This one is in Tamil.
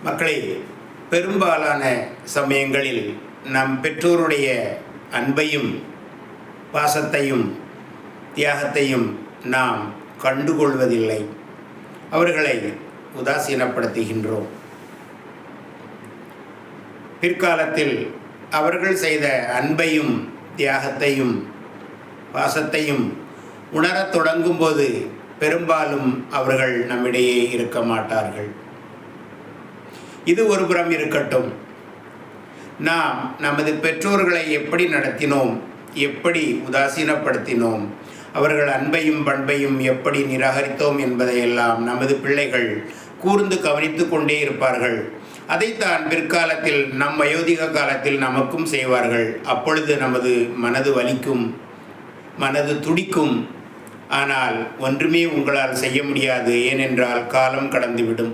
மக்களை, பெரும்பாலான சமயங்களில் நம் பெற்றோருடைய அன்பையும் பாசத்தையும் தியாகத்தையும் நாம் கண்டுகொள்வதில்லை. அவர்களை உதாசீனப்படுத்துகின்றோம். பிற்காலத்தில் அவர்கள் செய்த அன்பையும் தியாகத்தையும் பாசத்தையும் உணரத் தொடங்கும்போது பெரும்பாலும் அவர்கள் நம்மிடையே இருக்க மாட்டார்கள். இது ஒருபுறம் இருக்கட்டும். நாம் நமது பெற்றோர்களை எப்படி நடத்தினோம், எப்படி உதாசீனப்படுத்தினோம், அவர்கள் அன்பையும் பண்பையும் எப்படி நிராகரித்தோம் என்பதையெல்லாம் நமது பிள்ளைகள் கூர்ந்து கவனித்து கொண்டே இருப்பார்கள். அதைத்தான் பிற்காலத்தில் நம் வயோதிக காலத்தில் நமக்கும் செய்வார்கள். அப்பொழுது நமது மனது வலிக்கும், மனது துடிக்கும். ஆனால் ஒன்றுமே உங்களால் செய்ய முடியாது. ஏனென்றால் காலம் கடந்துவிடும்.